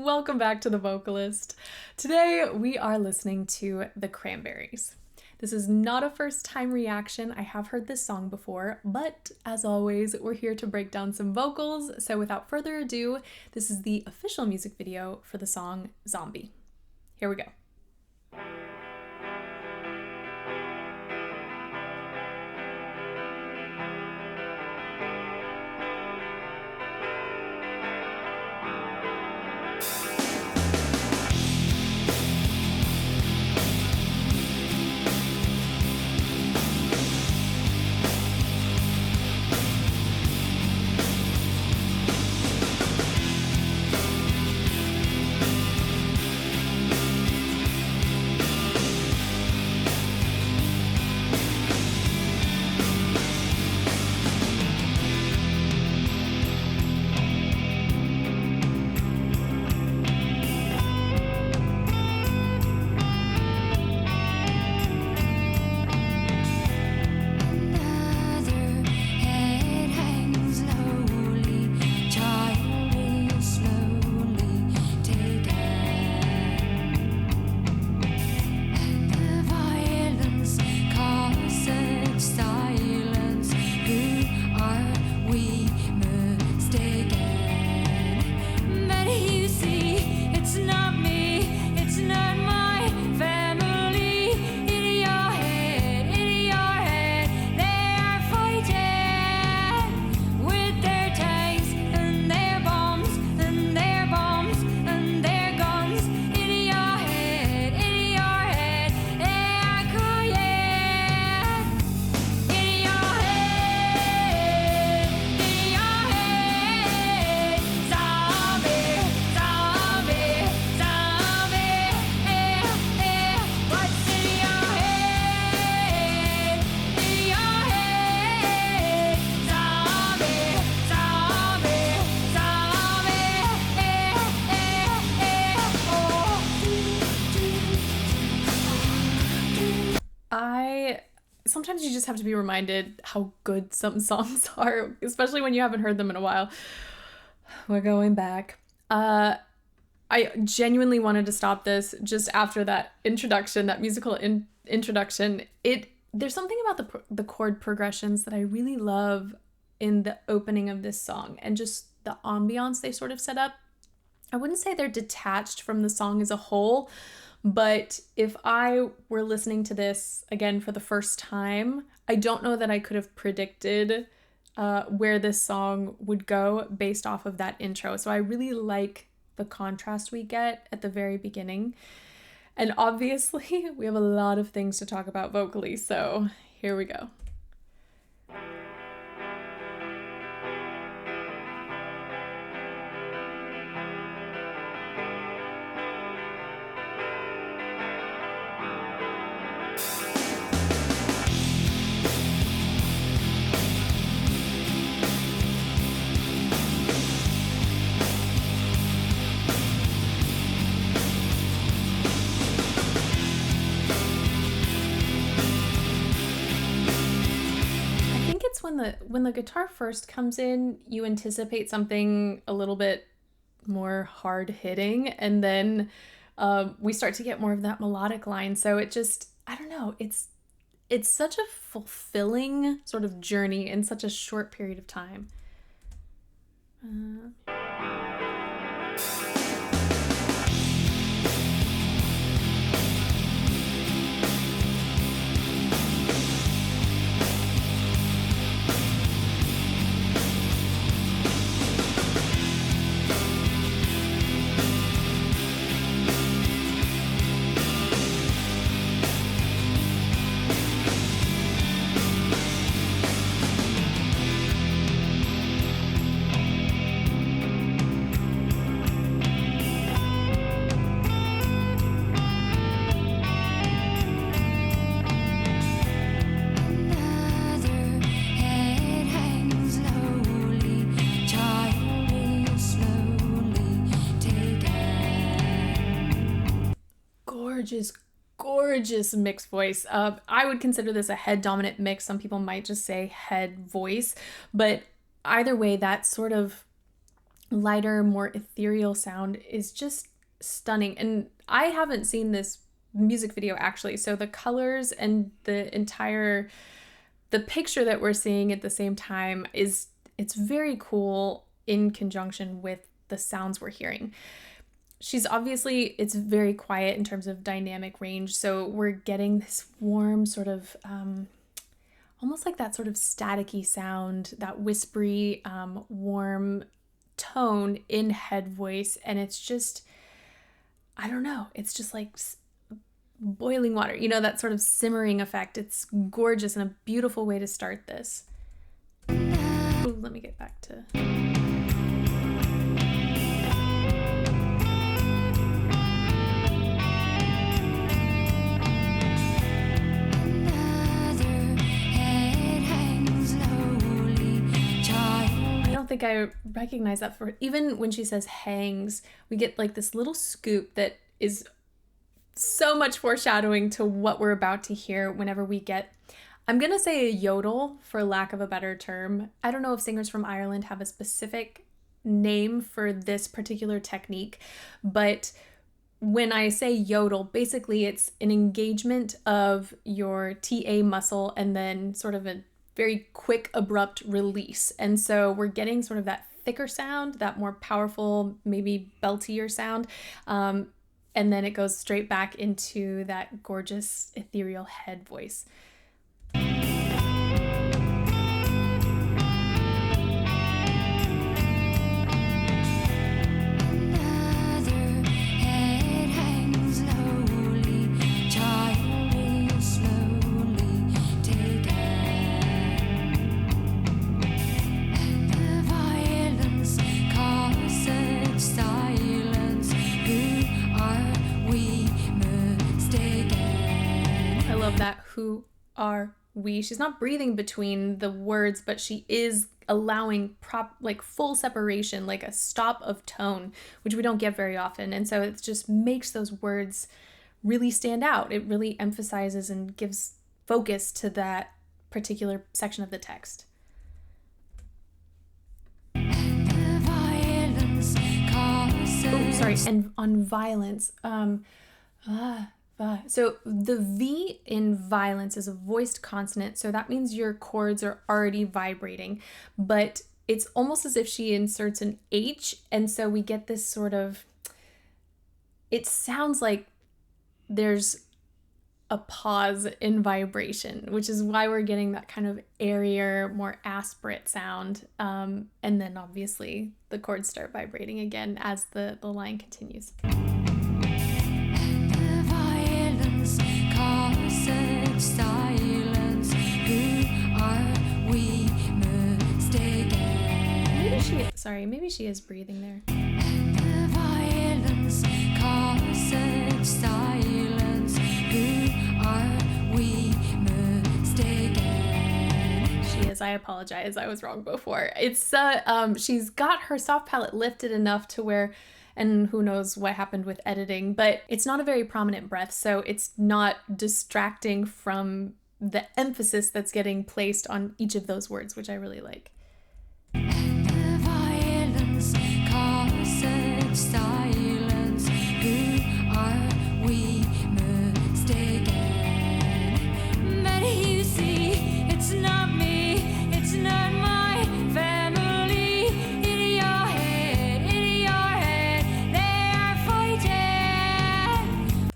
Welcome back to The Vocalist. Today we are listening to the Cranberries. This is not a first time reaction. I have heard this song before, but as always, we're here to break down some vocals. So without further ado, this is the official music video for the song Zombie. Here we go. Sometimes you just have to be reminded how good some songs are, especially when you haven't heard them in a while. We're going back. I genuinely wanted to stop this just after that introduction, that musical introduction. There's something about the chord progressions that I really love in the opening of this song, and just the ambiance they sort of set up. I wouldn't say they're detached from the song as a whole, but if I were listening to this again for the first time, I don't know that I could have predicted where this song would go based off of that intro. So I really like the contrast we get at the very beginning. And obviously, we have a lot of things to talk about vocally, so here we go. When the guitar first comes in, you anticipate something a little bit more hard hitting, and then we start to get more of that melodic line. So it just, I don't know, it's such a fulfilling sort of journey in such a short period of time. Gorgeous mixed voice. I would consider this a head dominant mix. Some people might just say head voice, but either way, that sort of lighter, more ethereal sound is just stunning. And I haven't seen this music video actually, so the colors and the picture that we're seeing at the same time it's very cool in conjunction with the sounds we're hearing. It's very quiet in terms of dynamic range, so we're getting this warm sort of almost like that sort of staticky sound, that whispery warm tone in head voice, and it's just, I don't know, it's just like boiling water, that sort of simmering effect. It's gorgeous and a beautiful way to start this. Ooh, let me get back to... I think I recognize that. For even when she says hangs, we get like this little scoop that is so much foreshadowing to what we're about to hear whenever we get, I'm gonna say a yodel for lack of a better term. I don't know if singers from Ireland have a specific name for this particular technique, but when I say yodel, basically it's an engagement of your TA muscle and then sort of a very quick, abrupt release. And so we're getting sort of that thicker sound, that more powerful, maybe beltier sound. And then it goes straight back into that gorgeous, ethereal head voice. That who are we? She's not breathing between the words, but she is allowing full separation, like a stop of tone, which we don't get very often. And so it just makes those words really stand out. It really emphasizes and gives focus to that particular section of the text. Oh, sorry, and on violence. So the V in violence is a voiced consonant, so that means your chords are already vibrating, but it's almost as if she inserts an H, and so we get this sort of, it sounds like there's a pause in vibration, which is why we're getting that kind of airier, more aspirate sound, and then obviously the chords start vibrating again as the line continues. Silence, who are we mistaken? Maybe she is breathing there. And the violence causes silence, who are we mistaken? She is, I apologize, I was wrong before. It's she's got her soft palate lifted enough to where, and who knows what happened with editing, but it's not a very prominent breath, so it's not distracting from the emphasis that's getting placed on each of those words, which I really like. And the violence causes silence, who are we mistaken? But you see, it's not me, it's not my family, in your head,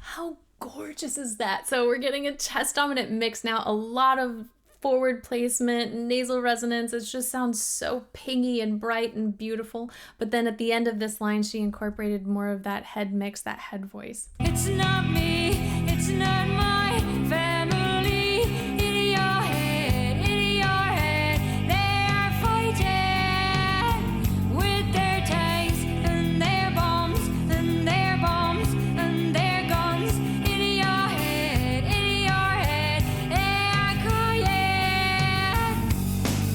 how gorgeous is that? So we're getting a chest dominant mix now, a lot of forward placement, nasal resonance. It just sounds so pingy and bright and beautiful. But then at the end of this line, she incorporated more of that head mix, that head voice. It's not me, it's not my family, in your head, they are fighting with their tanks and their bombs and their bombs and their guns. In your head, they are crying.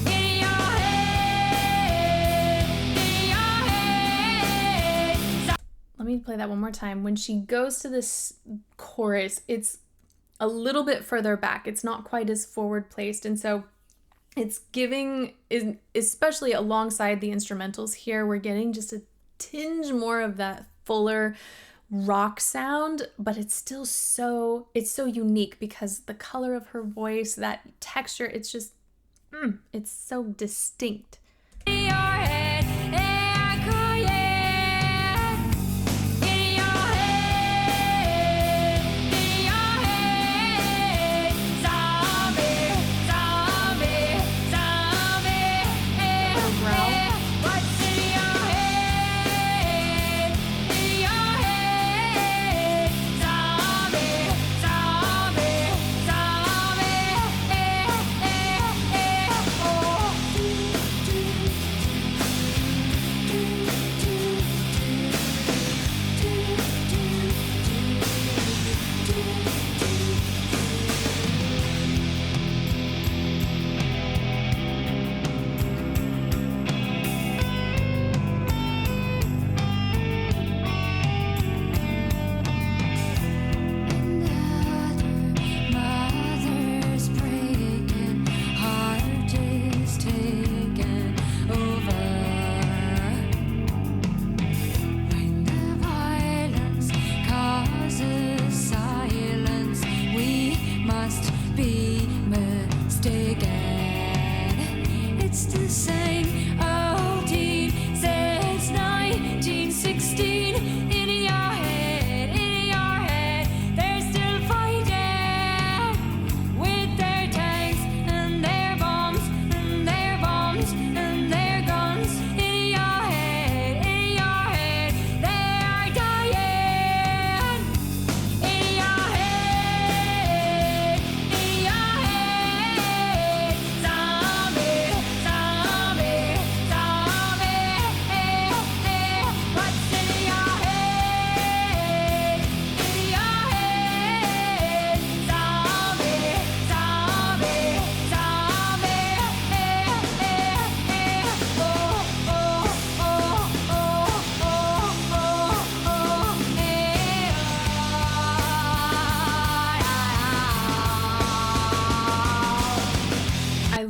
In your head. Let me play that one more time. When she goes to this chorus, it's a little bit further back. It's not quite as forward placed. And so It's giving, especially alongside the instrumentals here, we're getting just a tinge more of that fuller rock sound, but it's still so unique because the color of her voice, that texture, it's just it's so distinct.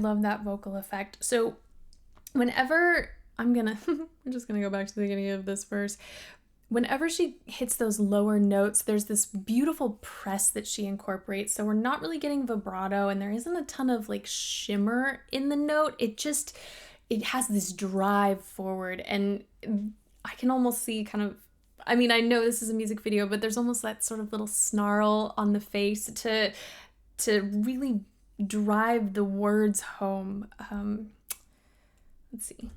Love that vocal effect. So whenever I'm just gonna go back to the beginning of this verse. Whenever she hits those lower notes, there's this beautiful press that she incorporates. So we're not really getting vibrato, and there isn't a ton of like shimmer in the note. It has this drive forward, and I can almost see kind of, I mean, I know this is a music video, but there's almost that sort of little snarl on the face to really drive the words home. Let's see.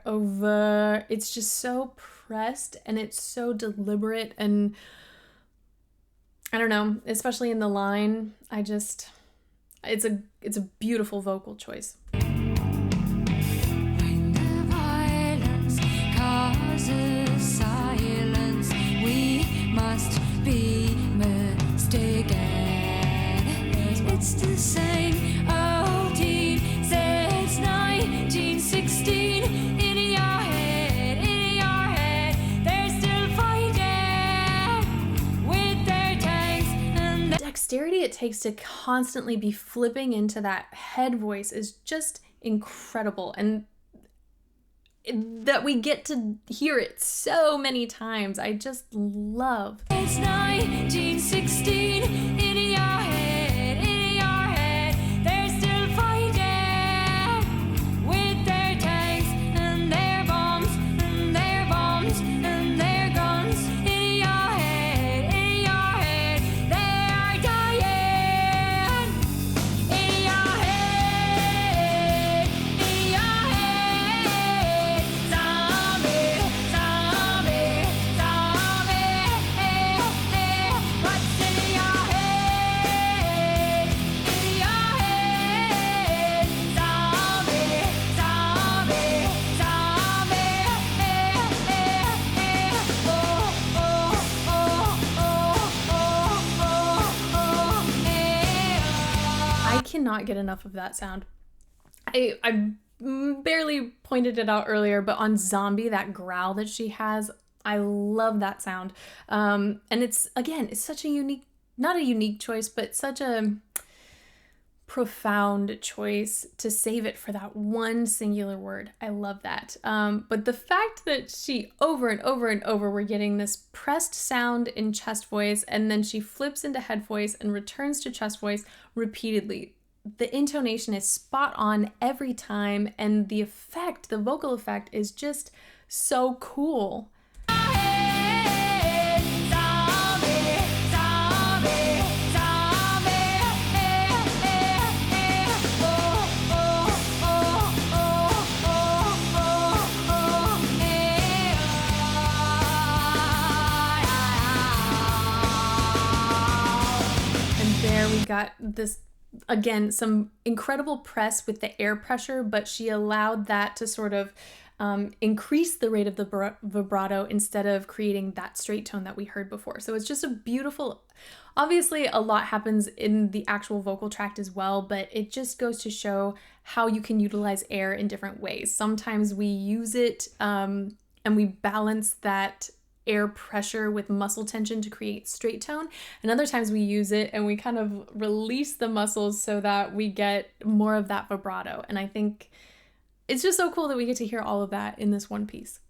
Over. It's just so pressed, and it's so deliberate, and I don't know, especially in the line, it's a beautiful vocal choice. When the violence causes silence, we must be mistaken. It's the same old teen since 1916. Dexterity it takes to constantly be flipping into that head voice is just incredible, and that we get to hear it so many times. I just love. It's 1916 in your head, they're still fighting with their tanks and their bombs and their bombs and their guns. In your head, they are dying. In your head, zombie, zombie, zombie. What's cannot get enough of that sound. I barely pointed it out earlier, but on Zombie, that growl that she has, I love that sound. And it's such a unique, not a unique choice, but such a profound choice to save it for that one singular word. I love that. But the fact that she over and over and over, we're getting this pressed sound in chest voice, and then she flips into head voice and returns to chest voice repeatedly. The intonation is spot on every time, and the vocal effect is just so cool. We got this, again, some incredible press with the air pressure, but she allowed that to sort of increase the rate of the vibrato instead of creating that straight tone that we heard before. So it's just a beautiful, obviously a lot happens in the actual vocal tract as well, but it just goes to show how you can utilize air in different ways. Sometimes we use it and we balance that air pressure with muscle tension to create straight tone, and other times we use it and we kind of release the muscles so that we get more of that vibrato. And I think it's just so cool that we get to hear all of that in this one piece.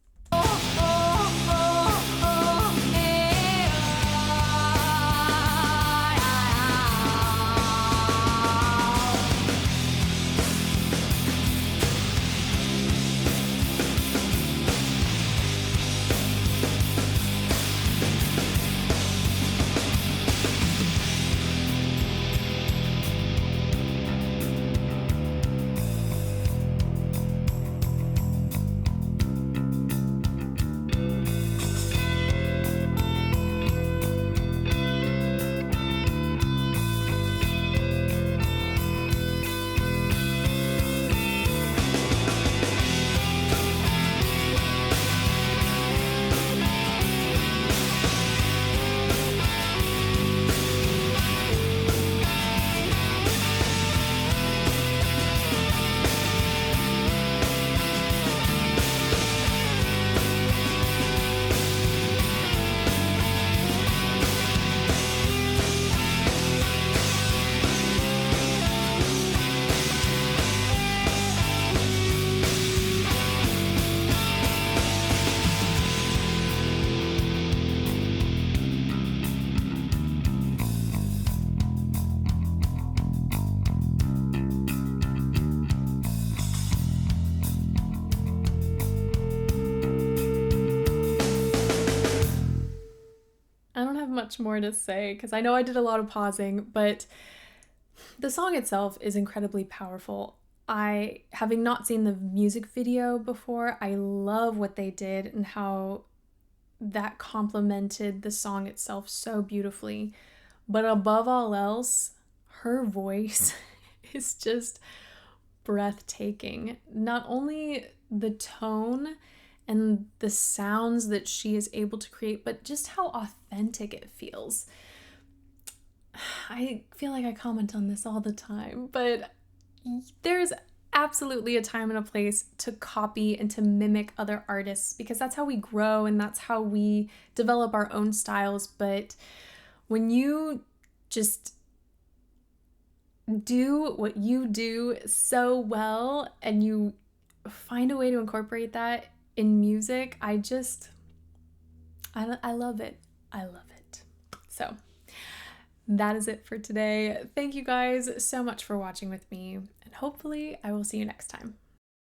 Much more to say because I know I did a lot of pausing, but the song itself is incredibly powerful. Having not seen the music video before, I love what they did and how that complemented the song itself so beautifully. But above all else, her voice is just breathtaking. Not only the tone and the sounds that she is able to create, but just how authentic it feels. I feel like I comment on this all the time, but there's absolutely a time and a place to copy and to mimic other artists because that's how we grow and that's how we develop our own styles. But when you just do what you do so well and you find a way to incorporate that in music, I love it. I love it. So that is it for today. Thank you guys so much for watching with me, and hopefully I will see you next time.